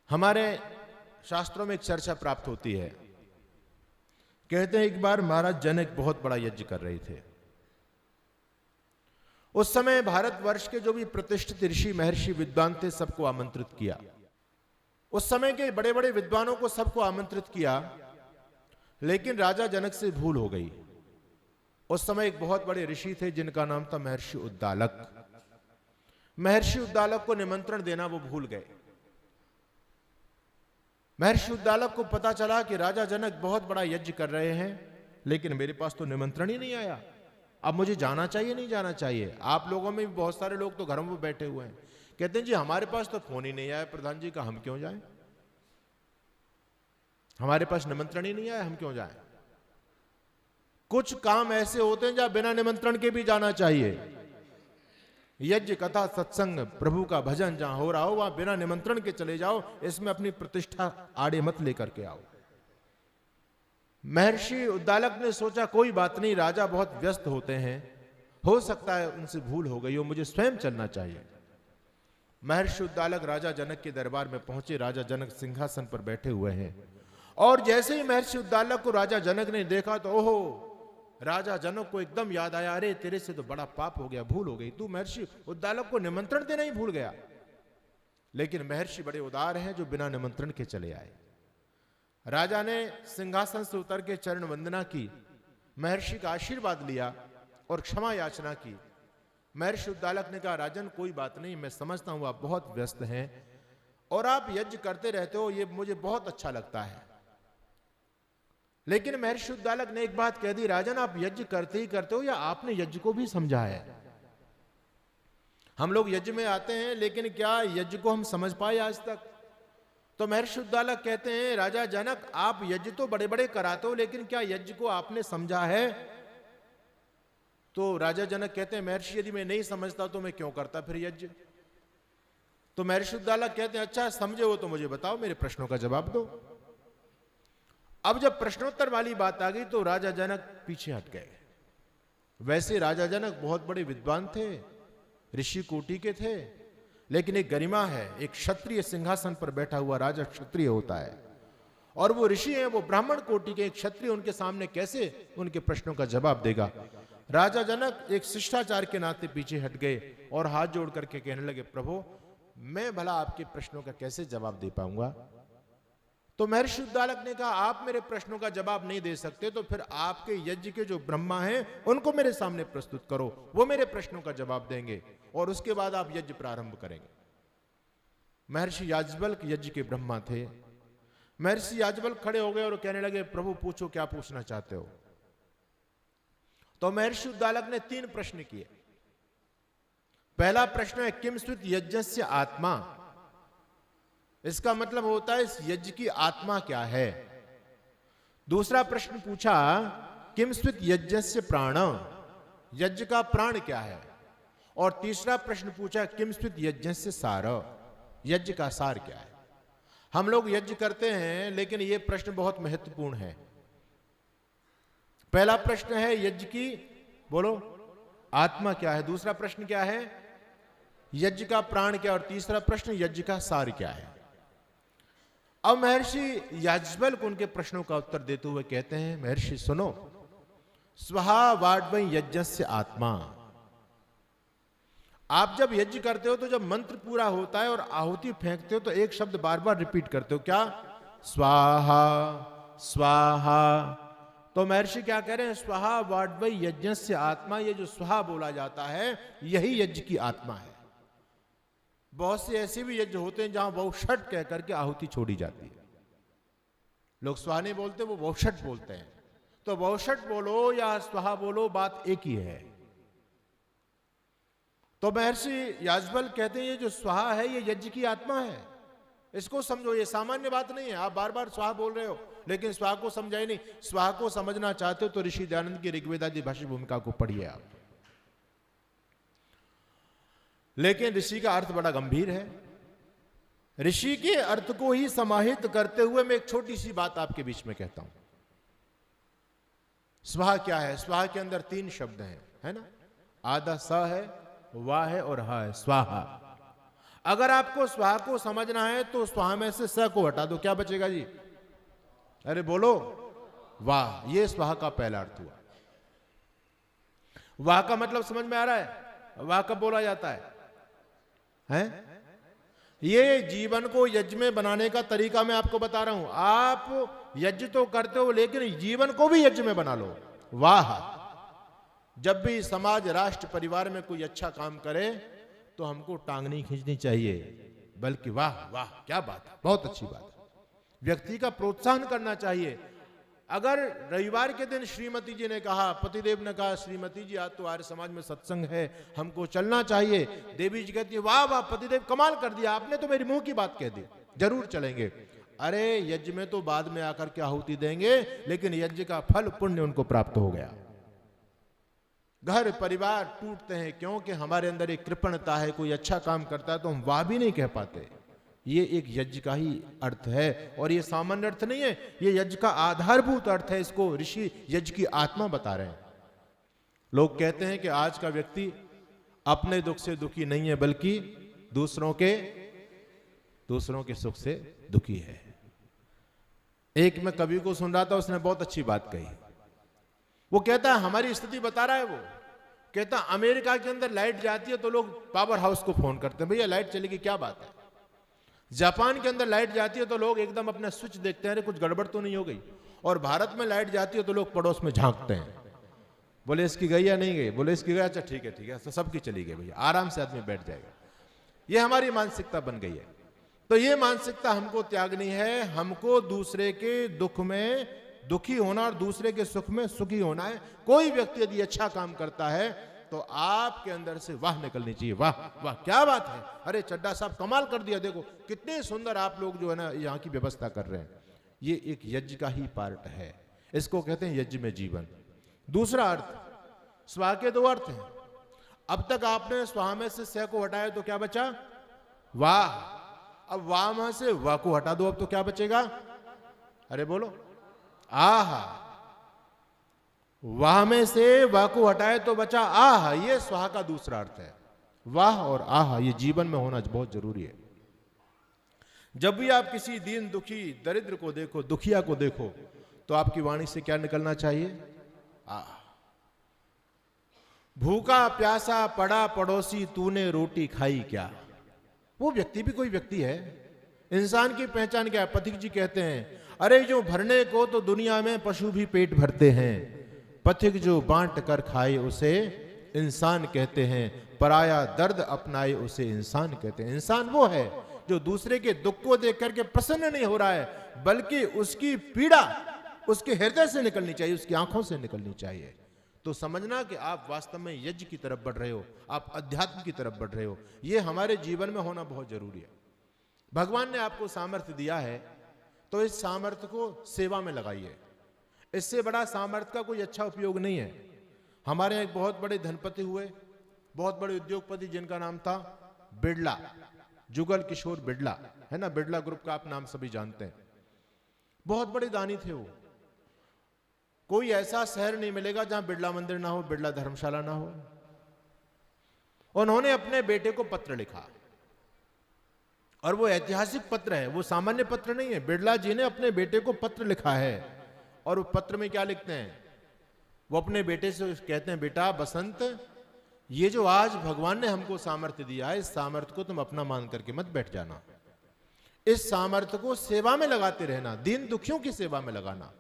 हमारे शास्त्रों में एक चर्चा प्राप्त होती है। कहते हैं एक बार महाराज जनक बहुत बड़ा यज्ञ कर रहे थे। उस समय भारतवर्ष के जो भी प्रतिष्ठित ऋषि महर्षि विद्वान थे सबको आमंत्रित किया। उस समय के बड़े बड़े विद्वानों को सबको आमंत्रित किया, लेकिन राजा जनक से भूल हो गई। उस समय एक बहुत बड़े ऋषि थे जिनका नाम था महर्षि उद्दालक। महर्षि उद्दालक को निमंत्रण देना वो भूल गए। महर्षि उद्दालक को पता चला कि राजा जनक बहुत बड़ा यज्ञ कर रहे हैं, लेकिन मेरे पास तो निमंत्रण ही नहीं आया। अब मुझे जाना चाहिए नहीं जाना चाहिए? आप लोगों में भी बहुत सारे लोग तो घरों में बैठे हुए हैं, कहते हैं जी हमारे पास तो फोन ही नहीं आया प्रधान जी का, हम क्यों जाएं? हमारे पास निमंत्रण ही नहीं आया, हम क्यों जाएं? कुछ काम ऐसे होते हैं जहां बिना निमंत्रण के भी जाना चाहिए। यज्ञ कथा सत्संग प्रभु का भजन जहां हो रहा हो वहां बिना निमंत्रण के चले जाओ, इसमें अपनी प्रतिष्ठा आड़े मत लेकर के आओ। महर्षि उद्दालक ने सोचा कोई बात नहीं, राजा बहुत व्यस्त होते हैं, हो सकता है उनसे भूल हो गई हो, मुझे स्वयं चलना चाहिए। महर्षि उद्दालक राजा जनक के दरबार में पहुंचे। राजा जनक सिंहासन पर बैठे हुए हैं और जैसे ही महर्षि उद्दालक को राजा जनक ने देखा तो ओहो, राजा जनक को एकदम याद आया, अरे तेरे से तो बड़ा पाप हो गया, भूल हो गई, तू महर्षि उद्दालक को निमंत्रण देना ही भूल गया। लेकिन महर्षि बड़े उदार हैं जो बिना निमंत्रण के चले आए। राजा ने सिंहासन से उतर के चरण वंदना की, महर्षि का आशीर्वाद लिया और क्षमा याचना की। महर्षि उद्दालक ने कहा राजन कोई बात नहीं, मैं समझता हूं आप बहुत व्यस्त हैं और आप यज्ञ करते रहते हो, ये मुझे बहुत अच्छा लगता है। लेकिन महर्षि उद्दालक ने एक बात कह दी, राजन आप यज्ञ करते ही करते हो या आपने यज्ञ को भी समझा है? हम लोग यज्ञ में आते हैं लेकिन क्या यज्ञ को हम समझ पाए आज तक? तो महर्षि उद्दालक कहते हैं राजा जनक आप यज्ञ तो बड़े बड़े कराते हो, लेकिन क्या यज्ञ को आपने समझा है? तो राजा जनक कहते हैं महर्षि यदि मैं नहीं समझता तो मैं क्यों करता फिर यज्ञ? तो महर्षि उद्दालक कहते हैं अच्छा समझे हो तो मुझे बताओ, मेरे प्रश्नों का जवाब दो। अब जब प्रश्नोत्तर वाली बात आ गई तो राजा जनक पीछे हट गए। वैसे राजा जनक बहुत बड़े विद्वान थे, ऋषि कोटि के थे, लेकिन एक गरिमा है, एक क्षत्रिय सिंहासन पर बैठा हुआ राजा क्षत्रिय होता है और वो ऋषि हैं, वो ब्राह्मण कोटि के, एक क्षत्रिय उनके सामने कैसे उनके प्रश्नों का जवाब देगा? राजा जनक एक शिष्टाचार के नाते पीछे हट गए और हाथ जोड़ करके कहने लगे प्रभु मैं भला आपके प्रश्नों का कैसे जवाब दे पाऊंगा? तो महर्षि उद्दालक ने कहा आप मेरे प्रश्नों का जवाब नहीं दे सकते तो फिर आपके यज्ञ के जो ब्रह्मा हैं उनको मेरे सामने प्रस्तुत करो, वो मेरे प्रश्नों का जवाब देंगे और उसके बाद आप यज्ञ प्रारंभ करेंगे। महर्षि याज्ञवल्क्य यज्ञ के ब्रह्मा थे। महर्षि याज्ञवल्क्य खड़े हो गए और कहने लगे प्रभु पूछो क्या पूछना चाहते हो? तो महर्षि उद्दालक ने 3 प्रश्न किए। पहला प्रश्न है किम स्वित यज्ञस्य आत्मा, इसका मतलब होता है इस यज्ञ की आत्मा क्या है। दूसरा प्रश्न पूछा किम स्वित यज्ञस्य प्राण, यज्ञ का प्राण क्या है। और तीसरा प्रश्न पूछा किम स्वित यज्ञस्य सार, यज्ञ का सार क्या है। हम लोग यज्ञ करते हैं लेकिन यह प्रश्न बहुत महत्वपूर्ण है। पहला प्रश्न है यज्ञ की बोलो आत्मा क्या है, दूसरा प्रश्न क्या है यज्ञ का प्राण क्या, और तीसरा प्रश्न यज्ञ का सार क्या है। अब महर्षि याज्ञवल्क्य उनके प्रश्नों का उत्तर देते हुए कहते हैं महर्षि सुनो, स्वहा वाड्वै यज्ञस्य आत्मा। आप जब यज्ञ करते हो तो जब मंत्र पूरा होता है और आहुति फेंकते हो तो एक शब्द बार बार रिपीट करते हो, क्या? स्वाहा स्वाहा। तो महर्षि क्या कह रहे हैं स्वहा वाड्वै यज्ञस्य आत्मा, ये जो स्वाहा बोला जाता है यही यज्ञ की आत्मा है। बहुत से ऐसे भी यज्ञ होते हैं जहां वौषट कह करके आहुति छोड़ी जाती है। लोग स्वाहा नहीं बोलते, वो वौषट बोलते हैं। तो वौषट बोलो या स्वाहा बोलो बात एक ही है। तो महर्षि याज्ञवल्क्य कहते हैं ये जो स्वाहा है ये यज्ञ की आत्मा है, इसको समझो, ये सामान्य बात नहीं है। आप बार बार स्वाहा बोल रहे हो लेकिन स्वाहा को समझा ही नहीं। स्वाहा को समझना चाहते हो तो ऋषि दयानंद की ऋग्वेदादि भाष्य भूमिका को पढ़िए आप। लेकिन ऋषि का अर्थ बड़ा गंभीर है। ऋषि के अर्थ को ही समाहित करते हुए मैं एक छोटी सी बात आपके बीच में कहता हूं। स्वाहा क्या है? स्वाहा के अंदर 3 शब्द हैं, है ना? आधा स है, वाह है और हा है, स्वाहा। अगर आपको स्वाहा को समझना है तो स्वाहा में से स को हटा दो, क्या बचेगा जी? अरे बोलो वाह। ये स्वाहा का पहला अर्थ हुआ। वाह का मतलब समझ में आ रहा है? वाह कब बोला जाता है? हैं? ये जीवन को यज्ञ में बनाने का तरीका मैं आपको बता रहा हूं। आप यज्ञ तो करते हो लेकिन जीवन को भी यज्ञ में बना लो। वाह। जब भी समाज, राष्ट्र, परिवार में कोई अच्छा काम करे तो हमको टांग नहीं खींचनी चाहिए, बल्कि वाह वाह क्या बात है, बहुत अच्छी बात है, व्यक्ति का प्रोत्साहन करना चाहिए। अगर रविवार के दिन श्रीमती जी ने कहा, पतिदेव ने कहा, श्रीमती जी आज तो आर्य समाज में सत्संग है, हमको चलना चाहिए, देवी जी कहती है वाह वाह पतिदेव कमाल कर दिया, आपने तो मेरी मुंह की बात कह दी, जरूर चलेंगे। अरे यज्ञ में तो बाद में आकर के आहुति देंगे, लेकिन यज्ञ का फल पुण्य उनको प्राप्त हो गया। घर परिवार टूटते हैं क्योंकि हमारे अंदर एक कृपणता है, कोई अच्छा काम करता है तो हम वाह भी नहीं कह पाते। ये एक यज्ञ का ही अर्थ है और ये सामान्य अर्थ नहीं है, ये यज्ञ का आधारभूत अर्थ है। इसको ऋषि यज्ञ की आत्मा बता रहे हैं। लोग कहते हैं कि आज का व्यक्ति अपने दुख से दुखी नहीं है, बल्कि दूसरों के सुख से दुखी है। एक मैं कवि को सुन रहा था, उसने बहुत अच्छी बात कही। वो कहता है, हमारी स्थिति बता रहा है, वो कहता अमेरिका के अंदर लाइट जाती है तो लोग पावर हाउस को फोन करते हैं, भैया लाइट चलेगी, क्या बात है। जापान के अंदर लाइट जाती है तो लोग एकदम अपना स्विच देखते हैं, कुछ गड़बड़ तो नहीं हो गई। और भारत में लाइट जाती है तो लोग पड़ोस में झांकते हैं, बोले इसकी गई या नहीं गई, बोले इसकी गई, अच्छा ठीक है तो सबकी चली गई भैया, आराम से आदमी बैठ जाएगा। ये हमारी मानसिकता बन गई है। तो ये मानसिकता हमको त्यागनी है। हमको दूसरे के दुख में दुखी होना और दूसरे के सुख में सुखी होना है। कोई व्यक्ति यदि अच्छा काम करता है तो आपके अंदर से वाह निकलनी चाहिए, वाह वाह क्या बात है, अरे चड्डा साहब कमाल कर दिया, देखो कितने सुंदर आप लोग जो है ना यहाँ की व्यवस्था कर रहे हैं। ये एक यज्ञ का ही पार्ट है, इसको कहते हैं यज्ञ में जीवन। दूसरा अर्थ, स्वाहा के दो अर्थ हैं। अब तक आपने स्वाहा में से स को हटाया तो क्या बचा? वाह। अब वाह में से वाह को हटा दो, अब तो क्या बचेगा? अरे बोलो आह। वाह में से वाह को हटाए तो बचा आह। ये स्वाहा का दूसरा अर्थ है। वाह और आह ये जीवन में होना बहुत जरूरी है। जब भी आप किसी दीन दुखी दरिद्र को देखो, दुखिया को देखो, तो आपकी वाणी से क्या निकलना चाहिए? आह। भूखा प्यासा पड़ा पड़ोसी, तूने रोटी खाई क्या? वो व्यक्ति भी कोई व्यक्ति है। इंसान की पहचान क्या है? पथिक जी कहते हैं, अरे जो भरने को तो दुनिया में पशु भी पेट भरते हैं, पथिक जो बांट कर खाए उसे इंसान कहते हैं, पराया दर्द अपनाए उसे इंसान कहते हैं। इंसान वो है जो दूसरे के दुख को देख करके प्रसन्न नहीं हो रहा है, बल्कि उसकी पीड़ा उसके हृदय से निकलनी चाहिए, उसकी आंखों से निकलनी चाहिए। तो समझना कि आप वास्तव में यज्ञ की तरफ बढ़ रहे हो, आप अध्यात्म की तरफ बढ़ रहे हो। ये हमारे जीवन में होना बहुत जरूरी है। भगवान ने आपको सामर्थ्य दिया है तो इस सामर्थ्य को सेवा में लगाइए। इससे बड़ा सामर्थ्य का कोई अच्छा उपयोग नहीं है। हमारे यहाँ एक बहुत बड़े धनपति हुए, बहुत बड़े उद्योगपति, जिनका नाम था बिड़ला, जुगल किशोर बिड़ला, है ना, बिड़ला ग्रुप का आप नाम सभी जानते हैं। बहुत बड़े दानी थे वो। कोई ऐसा शहर नहीं मिलेगा जहां बिड़ला मंदिर ना हो, बिड़ला धर्मशाला ना हो। उन्होंने अपने बेटे को पत्र लिखा और वो ऐतिहासिक पत्र है, वो सामान्य पत्र नहीं है। बिड़ला जी ने अपने बेटे को पत्र लिखा है और वो पत्र में क्या लिखते हैं? वो अपने बेटे से कहते हैं, बेटा बसंत, ये जो आज भगवान ने हमको सामर्थ्य दिया है, इस सामर्थ्य को तुम अपना मान करके मत बैठ जाना। इस सामर्थ्य को सेवा में लगाते रहना, दीन दुखियों की सेवा में लगाना।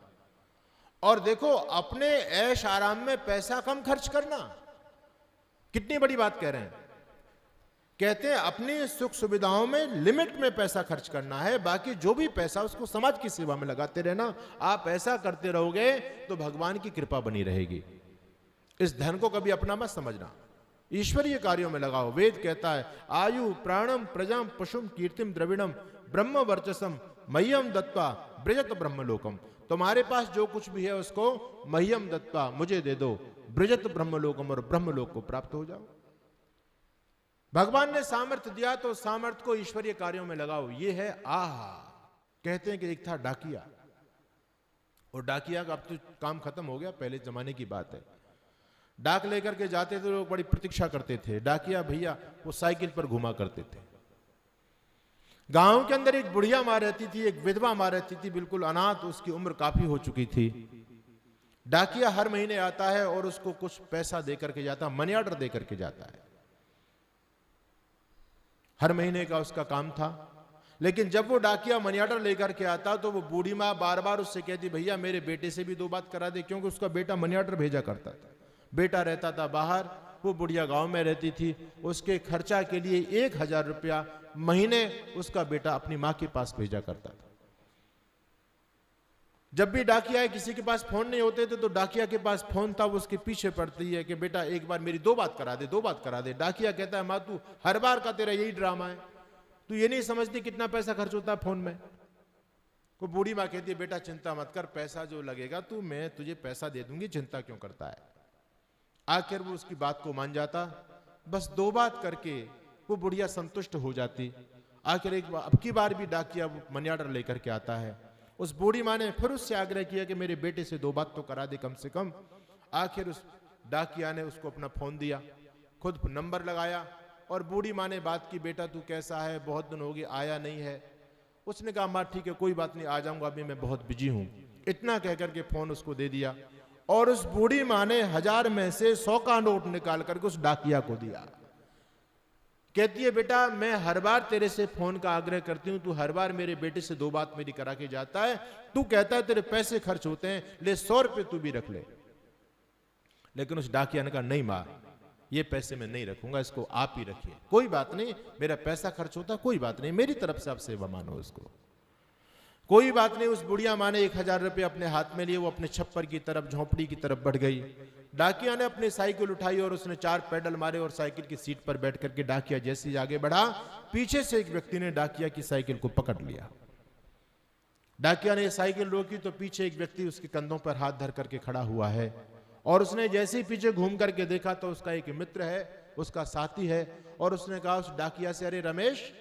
और देखो, अपने ऐश आराम में पैसा कम खर्च करना। कितनी बड़ी बात कह रहे हैं। कहते हैं अपनी सुख सुविधाओं में लिमिट में पैसा खर्च करना है, बाकी जो भी पैसा उसको समाज की सेवा में लगाते रहना। आप ऐसा करते रहोगे तो भगवान की कृपा बनी रहेगी। इस धन को कभी अपना मत समझना, ईश्वरीय कार्यों में लगाओ। वेद कहता है, आयु प्राणम प्रजम पशुम कीर्तिम द्रविणम ब्रह्म वर्चसम मह्यम दत्वा ब्रजत ब्रह्मलोकम। तुम्हारे पास जो कुछ भी है उसको मह्यम दत्वा, मुझे दे दो, ब्रजत ब्रह्मलोकम, और ब्रह्मलोक को प्राप्त हो जाओ। भगवान ने सामर्थ्य दिया तो सामर्थ्य को ईश्वरीय कार्यों में लगाओ। ये है आह। कहते हैं कि एक था डाकिया, और डाकिया का अब तो काम खत्म हो गया, पहले जमाने की बात है। डाक लेकर के जाते थे लोग, बड़ी प्रतीक्षा करते थे। डाकिया भैया वो साइकिल पर घुमा करते थे, गांव के अंदर एक बुढ़िया माँ रहती थी, एक विधवा माँ रहती थी, बिल्कुल अनाथ, उसकी उम्र काफी हो चुकी थी। डाकिया हर महीने आता है और उसको कुछ पैसा देकर के जाता, मनी ऑर्डर देकर के जाता है। हर महीने का उसका काम था। लेकिन जब वो डाकिया मनी ऑर्डर लेकर के आता तो वो बूढ़ी माँ बार बार उससे कहती, भैया मेरे बेटे से भी 2 बात करा दे, क्योंकि उसका बेटा मनी ऑर्डर भेजा करता था। बेटा रहता था बाहर, वो बुढ़िया गांव में रहती थी। उसके खर्चा के लिए 1000 रुपया महीने उसका बेटा अपनी माँ के पास भेजा करता था। जब भी डाकिया किसी के पास फोन नहीं होते थे तो डाकिया के पास फोन था, वो उसके पीछे पड़ती है कि बेटा एक बार मेरी 2 बात करा दे, 2 बात करा दे। डाकिया कहता है, माँ तू हर बार का तेरा यही ड्रामा है, तू ये नहीं समझती कितना पैसा खर्च होता है फोन में। वो बूढ़ी माँ कहती है, बेटा चिंता मत कर, पैसा जो लगेगा तू, मैं तुझे पैसा दे दूंगी, चिंता क्यों करता है। आखिर वो उसकी बात को मान जाता। बस 2 बात करके वो बुढ़िया संतुष्ट हो जाती। आखिर अब की बार भी डाकिया मनी ऑर्डर लेकर के आता है। उस बूढ़ी माँ ने फिर उससे आग्रह किया कि मेरे बेटे से 2 बात तो करा दे कम से कम। आखिर उस डाकिया ने उसको अपना फोन दिया, खुद नंबर लगाया और बूढ़ी माँ ने बात की, बेटा तू कैसा है, बहुत दिन हो गए आया नहीं है। उसने कहा, माँ ठीक है कोई बात नहीं, आ जाऊंगा, अभी मैं बहुत बिजी हूं। इतना कहकर के फोन उसको दे दिया और उस बूढ़ी माँ ने 1000 में से 100 का नोट निकाल करके उस डाकिया को दिया। कहती है, बेटा मैं हर बार तेरे से फोन का आग्रह करती हूं, तू हर बार मेरे बेटे से 2 बात मेरी करा के जाता है, तू कहता है तेरे पैसे खर्च होते हैं, ले 100 रुपये तू भी रख ले। लेकिन उस डाकिया ने कहा, नहीं मां, ये पैसे मैं नहीं रखूंगा, इसको आप ही रखिए। कोई बात नहीं, मेरा पैसा खर्च होता, कोई बात नहीं, मेरी तरफ से आप सेवा मानो इसको, कोई बात नहीं। उस बुढ़िया माँ ने 1000 रुपये अपने हाथ में लिए, वो अपने छप्पर की तरफ, झोंपड़ी की तरफ बढ़ गई। डाकिया ने अपनी साइकिल उठाई और उसने 4 पैडल मारे और साइकिल की सीट पर बैठ करके डाकिया जैसे ही आगे बढ़ा, पीछे से एक व्यक्ति ने डाकिया की साइकिल को पकड़ लिया। डाकिया ने साइकिल रोकी तो पीछे एक व्यक्ति उसके कंधों पर हाथ धर करके खड़ा हुआ है और उसने जैसे ही पीछे घूम करके देखा तो उसका एक मित्र है, उसका साथी है, और उसने कहा उस डाकिया से, अरे रमेश,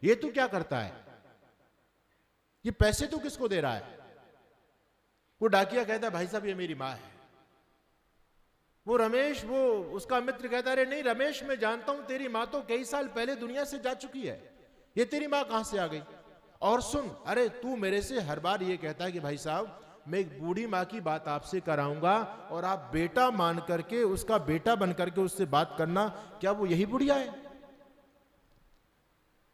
ये तू क्या करता है, ये पैसे तू किसको दे रहा है। वो डाकिया कहता है, भाई साहब ये मेरी माँ है। वो रमेश, वो उसका मित्र कहता है, अरे नहीं रमेश, मैं जानता हूं तेरी माँ तो कई साल पहले दुनिया से जा चुकी है, ये तेरी माँ कहां से आ गई। और सुन, अरे तू मेरे से हर बार ये कहता है कि भाई साहब मैं एक बूढ़ी माँ की बात आपसे कराऊंगा और आप बेटा मान करके, उसका बेटा बन करके उससे बात करना, क्या वो यही बुढ़िया है।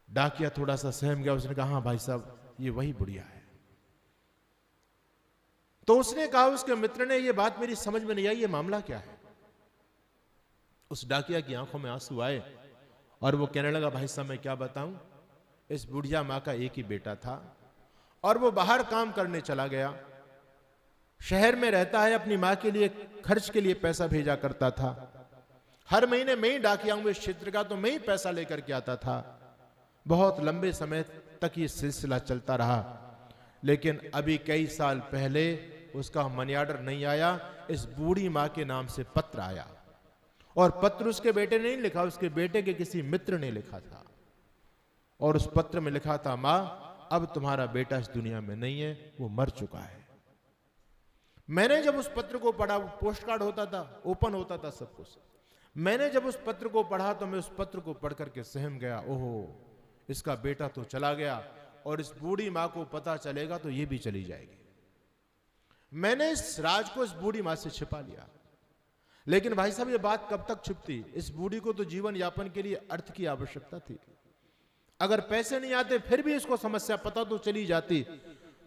डाकिया थोड़ा सा सहम गया, उसने कहा, हाँ भाई साहब ये वही बुढ़िया है। तो उसने कहा, उसके मित्र ने, ये बात मेरी समझ में नहीं आई, ये मामला क्या है। उस डाकिया की आंखों में आंसू आए और वो कहने लगा, भाई साहब मैं क्या बताऊं, इस बुढ़िया माँ का एक ही बेटा था और वो बाहर काम करने चला गया, शहर में रहता है, अपनी माँ के लिए खर्च के लिए पैसा भेजा करता था। हर महीने मैं ही डाकिया हूं इस क्षेत्र का, तो मैं ही पैसा लेकर के आता था। बहुत लंबे समय तक ये सिलसिला चलता रहा, लेकिन अभी कई साल पहले उसका मनी ऑर्डर नहीं आया, इस बूढ़ी माँ के नाम से पत्र आया और पत्र उसके बेटे ने नहीं लिखा, उसके बेटे के किसी मित्र ने लिखा था और उस पत्र में लिखा था, माँ अब तुम्हारा बेटा इस दुनिया में नहीं है, वो मर चुका है। मैंने जब उस पत्र को पढ़ा, वो पोस्ट कार्ड होता था, ओपन होता था सब कुछ, मैंने जब उस पत्र को पढ़ा तो मैं उस पत्र को पढ़ करके सहम गया, ओहो इसका बेटा तो चला गया और इस बूढ़ी माँ को पता चलेगा तो ये भी चली जाएगी। मैंने इस राज को इस बूढ़ी माँ से छिपा लिया, लेकिन भाई साहब ये बात कब तक छिपती। इस बूढ़ी को तो जीवन यापन के लिए अर्थ की आवश्यकता थी, अगर पैसे नहीं आते फिर भी इसको समस्या पता तो चली जाती।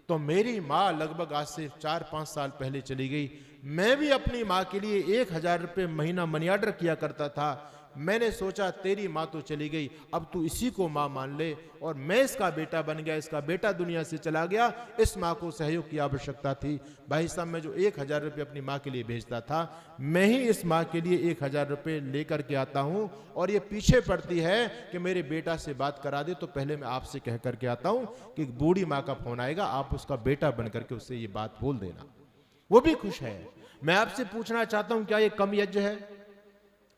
तो मेरी माँ लगभग आज से 4-5 साल पहले चली गई। मैं भी अपनी माँ के लिए 1000 रुपये महीना मनी ऑर्डर किया करता था। मैंने सोचा तेरी माँ तो चली गई, अब तू इसी को माँ मान ले, और मैं इसका बेटा बन गया, इसका बेटा दुनिया से चला गया, इस माँ को सहयोग की आवश्यकता थी। भाई साहब मैं जो 1000 रुपये अपनी माँ के लिए भेजता था, मैं ही इस माँ के लिए 1000 रुपये लेकर के आता हूँ, और ये पीछे पड़ती है कि मेरे बेटा से बात करा दे, तो पहले मैं आपसे कह करके आता हूँ कि बूढ़ी माँ का फोन आएगा, आप उसका बेटा बन करके उससे ये बात बोल देना, वो भी खुश है। मैं आपसे पूछना चाहता हूँ, क्या ये कम यज्ञ है?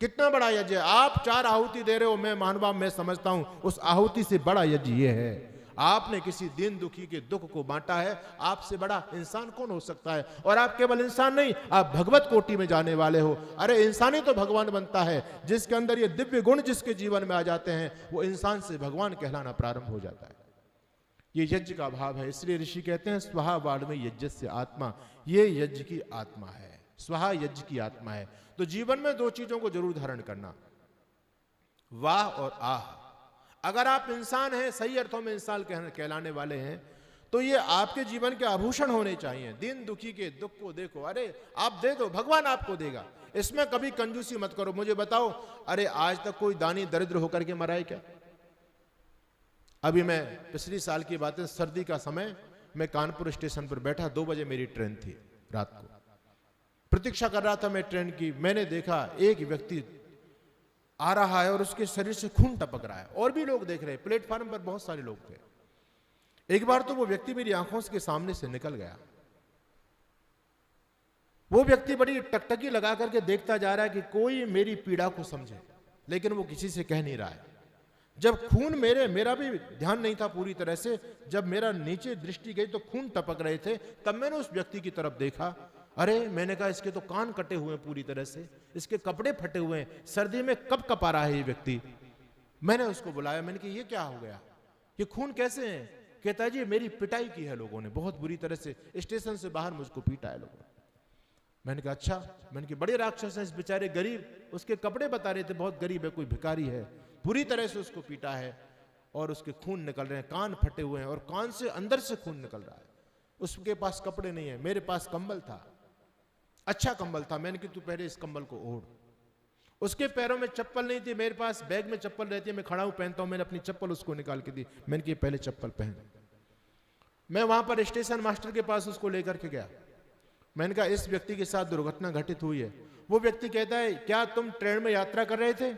कितना बड़ा यज्ञ है। आप 4 आहुति दे रहे हो, मैं मानवा मैं समझता हूं उस आहुति से बड़ा यज्ञ ये है। आपने किसी दीन दुखी के दुख को बांटा है, आपसे बड़ा इंसान कौन हो सकता है। और आप केवल इंसान नहीं, आप भगवत कोटि में जाने वाले हो। अरे इंसान ही तो भगवान बनता है, जिसके अंदर ये दिव्य गुण जिसके जीवन में आ जाते हैं, वो इंसान से भगवान कहलाना प्रारंभ हो जाता है। ये यज्ञ का भाव है। इसलिए ऋषि कहते हैं स्वाहा वाड में यज्ञस्य आत्मा, ये यज्ञ की आत्मा है, स्वाहा यज्ञ की आत्मा है। तो जीवन में दो चीजों को जरूर धारण करना, वाह और आह। अगर आप इंसान हैं, सही अर्थों में इंसान कहलाने वाले हैं, तो ये आपके जीवन के आभूषण होने चाहिए। दीन दुखी के दुख को देखो, अरे आप दे दो, भगवान आपको देगा। इसमें कभी कंजूसी मत करो। मुझे बताओ, अरे आज तक कोई दानी दरिद्र होकर के मरा है क्या? अभी मैं पिछली साल की बात है, सर्दी का समय, मैं कानपुर स्टेशन पर बैठा, 2 बजे मेरी ट्रेन थी, रात को प्रतीक्षा कर रहा था मैं ट्रेन की। मैंने देखा एक व्यक्ति आ रहा है और उसके शरीर से खून टपक रहा है, और भी लोग देख रहे हैं। प्लेटफार्म पर बहुत सारे लोग थे। एक बार तो वो व्यक्ति मेरी आंखों के सामने से निकल गया। वो व्यक्ति बड़ी टकटकी लगा करके देखता जा रहा है कि कोई मेरी पीड़ा को समझे, लेकिन वो किसी से कह नहीं रहा है। जब खून मेरा भी ध्यान नहीं था पूरी तरह से, जब मेरा नीचे दृष्टि गई तो खून टपक रहे थे, तब मैंने उस व्यक्ति की तरफ देखा। अरे मैंने कहा, इसके तो कान कटे हुए हैं पूरी तरह से, इसके कपड़े फटे हुए हैं, सर्दी में कब कपा रहा है ये व्यक्ति। मैंने उसको बुलाया, मैंने कहा ये क्या हो गया, ये खून कैसे है? कहता जी मेरी पिटाई की है लोगों ने, बहुत बुरी तरह से, स्टेशन से बाहर मुझको पीटा है लोगों ने। मैंने कहा अच्छा। मैंने कहा बड़े राक्षस हैं इस बेचारे, गरीब, उसके कपड़े बता रहे थे बहुत गरीब है, कोई भिखारी है, बुरी तरह से उसको पीटा है और उसके खून निकल रहे हैं, कान फटे हुए हैं और कान से अंदर से खून निकल रहा है। उसके पास कपड़े नहीं है, मेरे पास कंबल था, अच्छा कंबल था। मैंने कहा तू पहले इस कंबल को ओढ़। उसके पैरों में चप्पल नहीं थी, मेरे पास बैग में चप्पल रहती है, मैं खड़ा हूं पहनता हूं। मैंने अपनी चप्पल उसको निकाल के दी, मैंने कहा पहले चप्पल पहन। मैं वहां पर स्टेशन मास्टर के पास उसको लेकर के गया। मैंने कहा इस व्यक्ति के साथ दुर्घटना घटित हुई है। वो व्यक्ति कहता है क्या तुम ट्रेन में यात्रा कर रहे थे?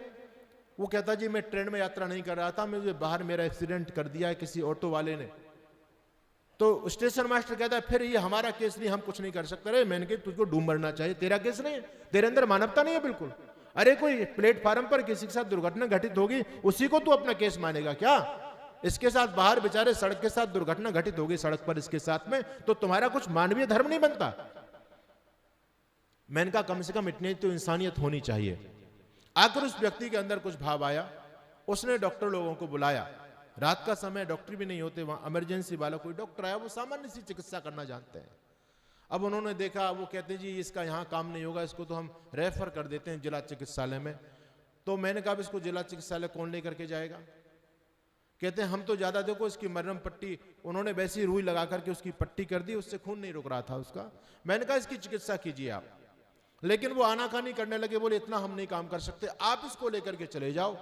वो कहता जी मैं ट्रेन में यात्रा नहीं कर रहा था, मुझे बाहर मेरा एक्सीडेंट कर दिया है किसी ऑटो वाले ने। तो स्टेशन मास्टर कहता है फिर ये हमारा केस नहीं, हम कुछ नहीं कर सकते। रहे मैंने कहा तुझको डूब मरना चाहिए, तेरा केस नहीं है, तेरे अंदर मानवता नहीं है बिल्कुल। अरे कोई प्लेटफार्म पर किसी के साथ दुर्घटना घटित होगी, उसी को तू अपना केस मानेगा क्या? इसके साथ बाहर बेचारे सड़क के साथ दुर्घटना घटित होगी, सड़क पर इसके साथ में, तो तुम्हारा कुछ मानवीय धर्म नहीं बनता। मैंने कहा कम से कम इतनी तो इंसानियत होनी चाहिए। आखिर उस व्यक्ति के अंदर कुछ भाव आया, उसने डॉक्टर लोगों को बुलाया। रात का समय, डॉक्टर भी नहीं होते वहां, इमरजेंसी वाला कोई डॉक्टर आया, वो सामान्य सी चिकित्सा करना जानते हैं। अब उन्होंने देखा, वो कहते जी इसका यहाँ काम नहीं होगा, इसको तो हम रेफर कर देते हैं जिला चिकित्सालय में। तो मैंने कहा इसको जिला चिकित्सालय कौन लेकर के जाएगा? कहते हैं हम तो ज्यादा, देखो इसकी मरहम पट्टी, उन्होंने वैसी रुई लगा करके उसकी पट्टी कर दी, उससे खून नहीं रुक रहा था उसका। मैंने कहा इसकी चिकित्सा कीजिए आप, लेकिन वो आनाकानी करने लगे, बोले इतना हम नहीं काम कर सकते, आप इसको लेकर के चले जाओ।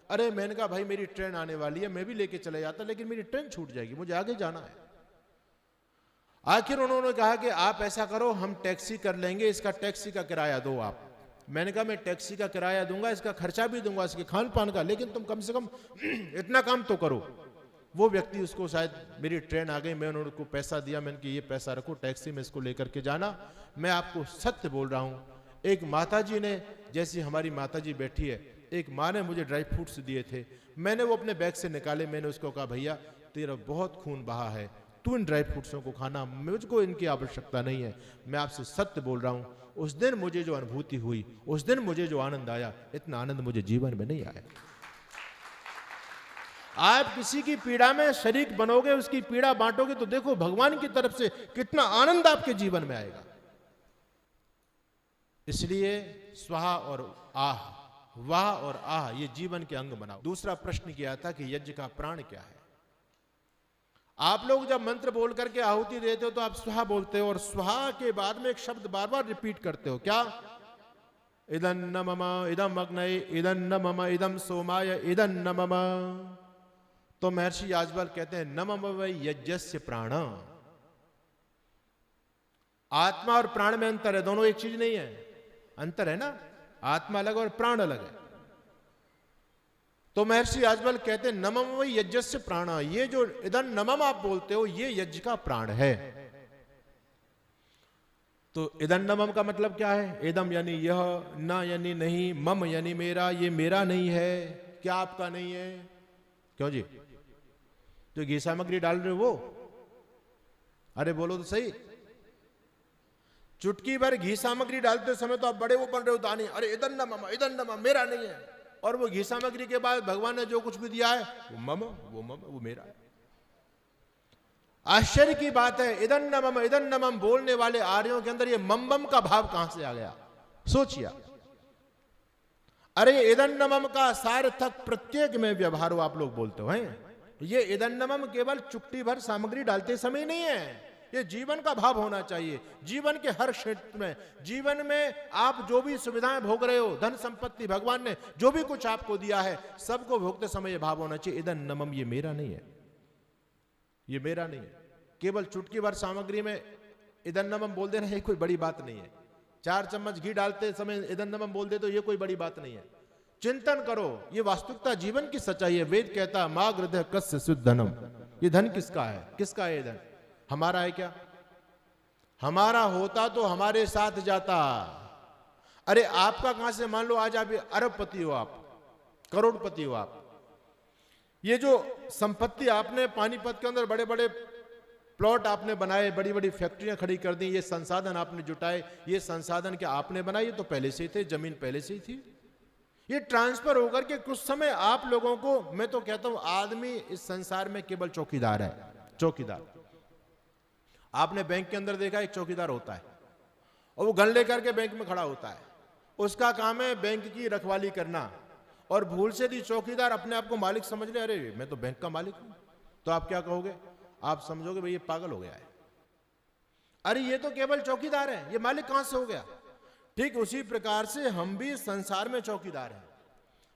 अरे मैंने कहा भाई मेरी ट्रेन आने वाली है, मैं भी लेके चले जाता, लेकिन मेरी ट्रेन छूट जाएगी, मुझे आगे जाना है। आखिर उन्होंने कहा कि आप ऐसा करो, हम टैक्सी कर लेंगे, इसका टैक्सी का किराया दो आप। मैंने कहा मैं टैक्सी का किराया दूंगा, इसका खर्चा भी दूंगा, इसके खान पान का, लेकिन तुम कम से कम इतना काम तो करो। वो व्यक्ति, उसको शायद मेरी ट्रेन आ गई, मैं उनको पैसा दिया, मैंने कहा ये पैसा रखो, टैक्सी में इसको लेकर के जाना। मैं आपको सत्य बोल रहा हूं, एक माताजी ने, जैसी हमारी माताजी बैठी है, एक माँ ने मुझे ड्राई फ्रूट्स दिए थे, मैंने वो अपने बैग से निकाले। मैंने उसको कहा भैया तेरा बहुत खून बहा है, तू इन ड्राई फ्रूट्सों को खाना, मुझको इनकी आवश्यकता नहीं है। मैं आपसे सत्य बोल रहा हूं, उस दिन मुझे जो अनुभूति हुई, उस दिन मुझे जो आनंद आया, इतना आनंद मुझे जीवन में नहीं आया। आप किसी की पीड़ा में शरीक बनोगे, उसकी पीड़ा बांटोगे, तो देखो भगवान की तरफ से कितना आनंद आपके जीवन में आएगा। इसलिए स्वाहा और आह, वाह और आह, ये जीवन के अंग बनाओ। दूसरा प्रश्न किया था कि यज्ञ का प्राण क्या है? आप लोग जब मंत्र बोल करके आहुति देते हो तो आप स्वाहा बोलते हो, और स्वाहा के बाद में एक शब्द बार बार रिपीट करते हो, क्या? इदं न मम इदं अग्नये इदं न मम इदं सोमाय इदं न मम। तो महर्षि याज्ञवल्क्य कहते हैं न मम वै यज्ञस्य प्राण। आत्मा और प्राण में अंतर है, दोनों एक चीज नहीं है, अंतर है ना, आत्मा अलग और प्राण अलग है। तो महर्षि याज्ञवल्क्य कहते हैं नमम वै यज्ञस्य प्राण, ये जो इदं नमम आप बोलते हो ये यज्ञ का प्राण है। तो इदं नमम का मतलब क्या है? इदम यानी यह, न यानी नहीं, मम यानी मेरा, ये मेरा नहीं है। क्या आपका नहीं है? क्यों जी? जो घी सामग्री डाल रहे हो वो? अरे बोलो तो सही। चुटकी भर घी सामग्री डालते समय तो आप बड़े वो बन रहे हो दानी, अरे इदं न मम इदं न मम, मेरा नहीं है। और वो घी सामग्री के बाद भगवान ने जो कुछ भी दिया है वो मम, वो मेरा है। आश्चर्य की बात है, इदन नमम बोलने वाले आर्यों के अंदर ये मम का भाव कहां से आ गया? सोचिए। अरे इदन नमम का सार्थक प्रत्येक में व्यवहार हो आप लोग बोलते हो हैं। ये इदन नमम केवल चुटकी भर सामग्री डालते समय नहीं है, ये जीवन का भाव होना चाहिए। जीवन के हर क्षेत्र में, जीवन में आप जो भी सुविधाएं भोग रहे हो, धन संपत्ति भगवान ने जो भी कुछ आपको दिया है, सबको भोगते समय ये भाव होना चाहिए, इदन नमम ये मेरा नहीं है, ये मेरा नहीं है। केवल चुटकी भर सामग्री में इदन नमम बोल देना ये कोई बड़ी बात नहीं है। 4 चम्मच घी डालते समय इदन नमम बोल दे तो ये कोई बड़ी बात नहीं है। चिंतन करो, ये वास्तविकता जीवन की सच्चाई है। वेद कहता मां गृह कस्य शुद्धनम, ये धन किसका है? किसका है ये धन? हमारा है क्या? हमारा होता तो हमारे साथ जाता। अरे आपका कहां से? मान लो आज आप अरबपति हो, आप करोड़पति हो, आप ये जो संपत्ति आपने पानीपत के अंदर बड़े बड़े प्लॉट आपने बनाए, बड़ी बड़ी फैक्ट्रियां खड़ी कर दी, ये संसाधन आपने जुटाए, ये संसाधन क्या आपने बनाए? ये तो पहले से ही थे, जमीन पहले से ही थी। ये ट्रांसफर होकर के कुछ समय आप लोगों को, मैं तो कहता हूं आदमी इस संसार में केवल चौकीदार है, चौकीदार। आपने बैंक के अंदर देखा एक चौकीदार होता है और वो गन लेकर के बैंक में खड़ा होता है, उसका काम है बैंक की रखवाली करना। और भूल से भी चौकीदार अपने आप को मालिक समझ ले, अरे मैं तो बैंक का मालिक हूं, तो आप क्या कहोगे? आप समझोगे भाई ये पागल हो गया है, अरे ये तो केवल चौकीदार है, ये मालिक कहां से हो गया? ठीक उसी प्रकार से हम भी संसार में चौकीदार हैं।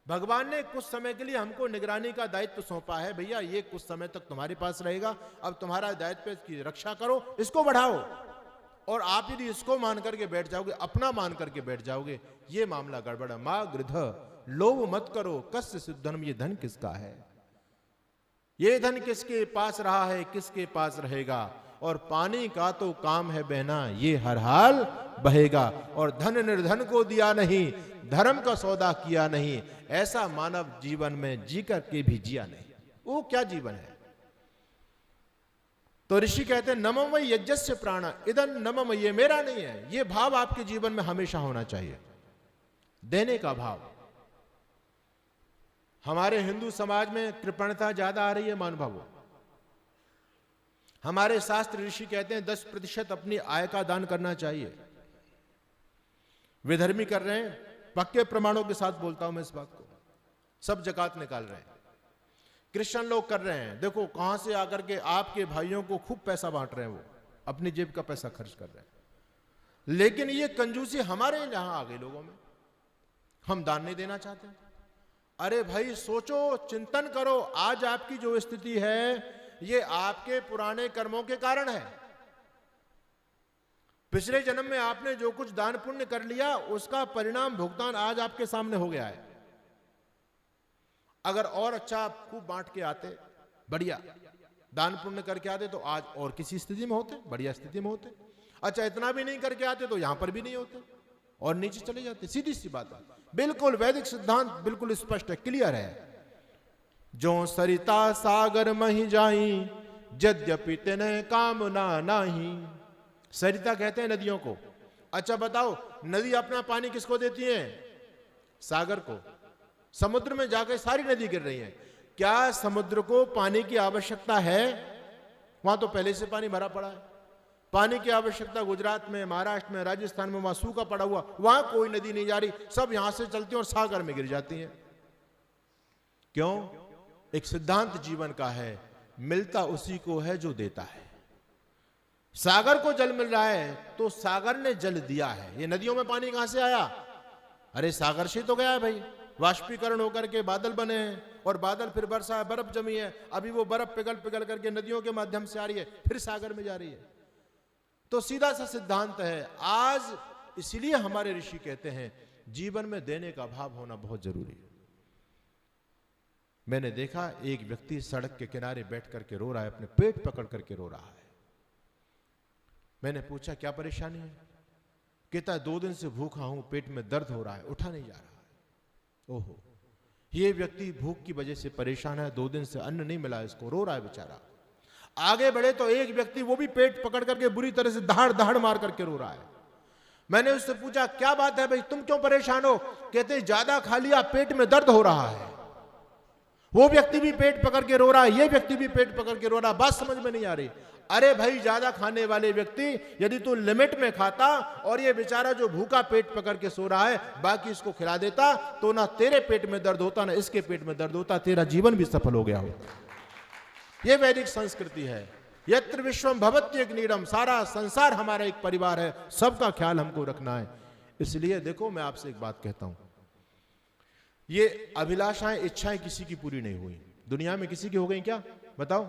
भगवान ने कुछ समय के लिए हमको निगरानी का दायित्व सौंपा है, भैया ये कुछ समय तक तुम्हारे पास रहेगा, अब तुम्हारा दायित्व इसकी रक्षा करो, इसको बढ़ाओ। और आप यदि इसको मान करके बैठ जाओगे, अपना मान करके बैठ जाओगे, ये मामला गड़बड़ है। मां गृध लोभ मत करो कस्य शुद्धनम, ये धन किसका है? ये धन किसके पास रहा है, किसके पास रहेगा? और पानी का तो काम है बहना, ये हर हाल बहेगा। और धन निर्धन को दिया नहीं, धर्म का सौदा किया नहीं, ऐसा मानव जीवन में जी करके भी जिया नहीं, वो क्या जीवन है? तो ऋषि कहते हैं नमम यज्ञस्य प्राण इदन नमम, ये मेरा नहीं है। ये भाव आपके जीवन में हमेशा होना चाहिए, देने का भाव। हमारे हिंदू समाज में कृपणता ज्यादा आ रही है, मान भावो। हमारे शास्त्र ऋषि कहते हैं 10% अपनी आय का दान करना चाहिए। विधर्मी कर रहे हैं, पक्के प्रमाणों के साथ बोलता हूं मैं इस बात को, सब ज़कात निकाल रहे हैं। क्रिश्चियन लोग कर रहे हैं, देखो कहां से आकर के आपके भाइयों को खूब पैसा बांट रहे हैं, वो अपनी जेब का पैसा खर्च कर रहे हैं। लेकिन ये कंजूसी हमारे यहां आ गई लोगों में, हम दान नहीं देना चाहते। अरे भाई सोचो, चिंतन करो, आज आपकी जो स्थिति है ये आपके पुराने कर्मों के कारण है। पिछले जन्म में आपने जो कुछ दान पुण्य कर लिया, उसका परिणाम भुगतान आज आपके सामने हो गया है। अगर और अच्छा आप खूब बांट के आते, बढ़िया दान पुण्य करके आते, तो आज और किसी स्थिति में होते, बढ़िया स्थिति में होते। अच्छा इतना भी नहीं करके आते तो यहां पर भी नहीं होते और नीचे चले जाते। सीधी सी बात है, बिल्कुल वैदिक सिद्धांत बिल्कुल स्पष्ट है, क्लियर है। जो सरिता सागर मही जाई, यद्यपि तेने कामना नाही। सरिता कहते हैं नदियों को। अच्छा बताओ, नदी अपना पानी किसको देती है? सागर को। समुद्र में जाकर सारी नदी गिर रही है। क्या समुद्र को पानी की आवश्यकता है? वहां तो पहले से पानी भरा पड़ा है। पानी की आवश्यकता गुजरात में, महाराष्ट्र में, राजस्थान में, वहां सूखा पड़ा हुआ, वहां कोई नदी नहीं जा रही, सब यहां से चलती हैं और सागर में गिर जाती हैं। क्यों? एक सिद्धांत जीवन का है, मिलता उसी को है जो देता है। सागर को जल मिल रहा है तो सागर ने जल दिया है। ये नदियों में पानी कहां से आया? अरे सागर से तो गया है भाई। वाष्पीकरण होकर के बादल बने हैं और बादल फिर वर्षा है, बर्फ जमी है, अभी वो बर्फ पिघल पिघल करके नदियों के माध्यम से आ रही है, फिर सागर में जा रही है। तो सीधा सा सिद्धांत है। आज इसलिए हमारे ऋषि कहते हैं जीवन में देने का भाव होना बहुत जरूरी है। मैंने देखा एक व्यक्ति सड़क के किनारे बैठ करके रो रहा है, अपने पेट पकड़ करके रो रहा है। मैंने पूछा क्या परेशानी है? कहता है 2 दिन से भूखा हूं, पेट में दर्द हो रहा है, उठा नहीं जा रहा है। ओहो, ये व्यक्ति भूख की वजह से परेशान है, 2 दिन से अन्न नहीं मिला इसको, रो रहा है बेचारा। आगे बढ़े तो एक व्यक्ति वो भी पेट पकड़ करके बुरी तरह से दहाड़ दहाड़ मार करके रो रहा है। मैंने उससे पूछा क्या बात है भाई, तुम क्यों परेशान हो? कहते ज्यादा खा लिया, पेट में दर्द हो रहा है। वो व्यक्ति भी पेट पकड़ के रो रहा है, ये व्यक्ति भी पेट पकड़ के रो रहा है। बात समझ में नहीं आ रही। अरे भाई, ज्यादा खाने वाले व्यक्ति, यदि तू लिमिट में खाता और ये बेचारा जो भूखा पेट पकड़ के सो रहा है बाकी इसको खिला देता, तो ना तेरे पेट में दर्द होता ना इसके पेट में दर्द होता, तेरा जीवन भी सफल हो गया होता। ये वैदिक संस्कृति है। यत्र विश्वम भवत्येक नीडम, सारा संसार हमारा एक परिवार है, सबका ख्याल हमको रखना है। इसलिए देखो, मैं आपसे एक बात कहता हूं, ये अभिलाषाएं, इच्छाएं किसी की पूरी नहीं हुई। दुनिया में किसी की हो गई क्या? बताओ।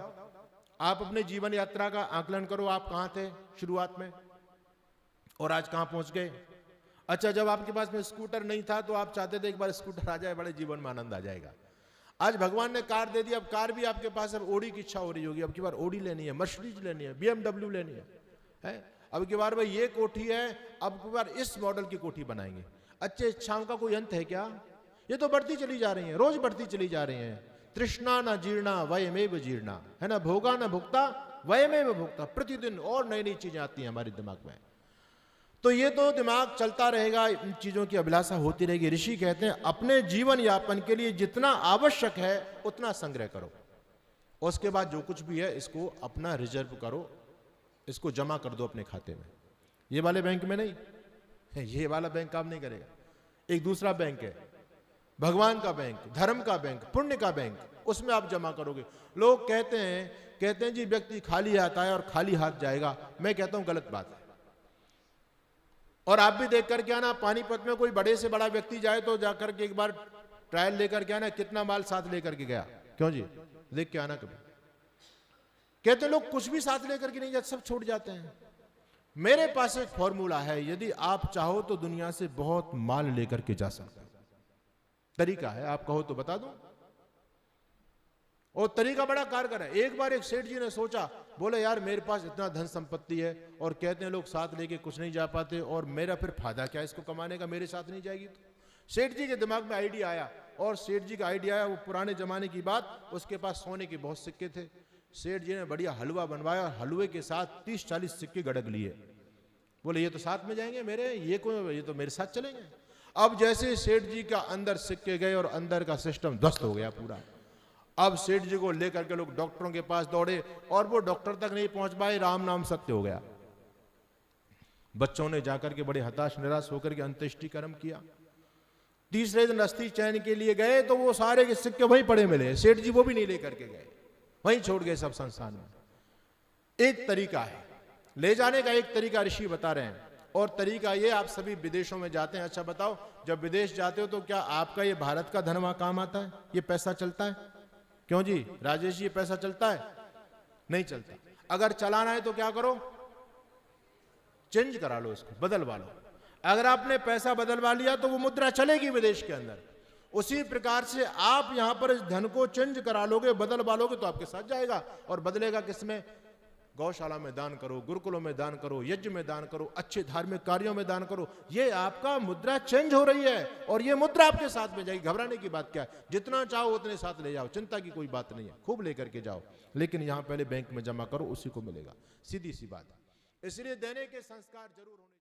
आप अपने जीवन यात्रा का आकलन करो। आप कहां थे शुरुआत में और आज कहां पहुंच गए? अच्छा, जब आपके पास में स्कूटर नहीं था तो आप चाहते थे एक बार स्कूटर आ जाए, बड़े जीवन में आनंद आ जाएगा। आज भगवान ने कार दे दी, अब कार भी आपके पास, अब ओडी की इच्छा हो रही होगी, अब की बार ओडी लेनी है, मर्सिडीज लेनी है, BMW लेनी है? अब की बार भाई ये कोठी है, अब की बार इस मॉडल की कोठी बनाएंगे। अच्छे इच्छाओं का कोई अंत है क्या? ये तो बढ़ती चली जा रही है, रोज बढ़ती चली जा रही है। तृष्णा न जीर्णा वयमेव जीर्णा, है ना, भोगा न भुक्ता वयमेव भुक्ता। प्रतिदिन और नई नई चीजें आती हैं हमारे दिमाग में, तो ये तो दिमाग चलता रहेगा, इन चीजों की अभिलाषा होती रहेगी। ऋषि कहते हैं अपने जीवन यापन के लिए जितना आवश्यक है उतना संग्रह करो, उसके बाद जो कुछ भी है इसको अपना रिजर्व करो, इसको जमा कर दो अपने खाते में। ये वाले बैंक में नहीं, ये वाला बैंक काम नहीं करेगा। एक दूसरा बैंक है, भगवान का बैंक, धर्म का बैंक, पुण्य का बैंक, उसमें आप जमा करोगे। लोग कहते हैं जी व्यक्ति खाली हाथ आया और खाली हाथ जाएगा। मैं कहता हूं गलत बात है। और आप भी देख करके आना, पानीपत में कोई बड़े से बड़ा व्यक्ति जाए तो जाकर के एक बार ट्रायल लेकर के आना, कितना माल साथ लेकर के गया। क्यों जी? देख के आना कभी। कहते लोग कुछ भी साथ लेकर के नहीं जाते, सब छोड़ जाते हैं। मेरे पास एक फॉर्मूला है, यदि आप चाहो तो दुनिया से बहुत माल लेकर के जा सकते हो। तरीका है, आप कहो तो बता दूं, और तरीका बड़ा कारगर है। एक बार एक सेठ जी ने सोचा, बोले यार मेरे पास इतना धन संपत्ति है और कहते हैं लोग साथ लेके कुछ नहीं जा पाते, और मेरा फिर फायदा क्या इसको कमाने का, मेरे साथ नहीं जाएगी तो। सेठ जी के दिमाग में आइडिया आया, और सेठ जी का आइडिया आया, वो पुराने जमाने की बात, उसके पास सोने के बहुत सिक्के थे। सेठ जी ने बढ़िया हलवा बनवाया, हलवे के साथ 30-40 सिक्के गड़क लिए। बोले ये तो साथ में जाएंगे मेरे, ये तो मेरे साथ चलेंगे। अब जैसे सेठ जी का अंदर सिक्के गए और अंदर का सिस्टम ध्वस्त हो गया पूरा। अब सेठ जी को लेकर के लोग डॉक्टरों के पास दौड़े, और वो डॉक्टर तक नहीं पहुंच पाए, राम नाम सत्य हो गया। बच्चों ने जाकर के बड़े हताश निराश होकर के अंत्येष्टि कर्म किया। तीसरे दिन अस्थि चयन के लिए गए तो वो सारे के सिक्के वहीं पड़े मिले। सेठ जी वो भी नहीं लेकर के गए, वहीं छोड़ गए सब संस्थान में। एक तरीका है ले जाने का, एक तरीका ऋषि बता रहे हैं। और तरीका ये, आप सभी विदेशों में जाते हैं, अच्छा बताओ, जब विदेश जाते हो तो क्या आपका ये भारत का धन वहां काम आता है? ये पैसा चलता है? क्यों जी राजेश जी, ये पैसा चलता है? नहीं चलता। अगर चलाना है तो क्या करो? चेंज करा लो, इसको बदलवा लो। अगर आपने पैसा बदलवा लिया तो वो मुद्रा चलेगी विदेश के अंदर। उसी प्रकार से आप यहां पर इस धन को चेंज करा लोगे, बदलवा लोगे, तो आपके साथ जाएगा। और बदलेगा किसमें? गौशाला में दान करो, गुरुकुलों में दान करो, यज्ञ में दान करो, अच्छे धार्मिक कार्यों में दान करो। ये आपका मुद्रा चेंज हो रही है, और ये मुद्रा आपके साथ में जाएगी। घबराने की बात क्या है? जितना चाहो उतने साथ ले जाओ, चिंता की कोई बात नहीं है, खूब लेकर के जाओ। लेकिन यहां पहले बैंक में जमा करो, उसी को मिलेगा। सीधी सी बात है। इसलिए देने के संस्कार जरूर होने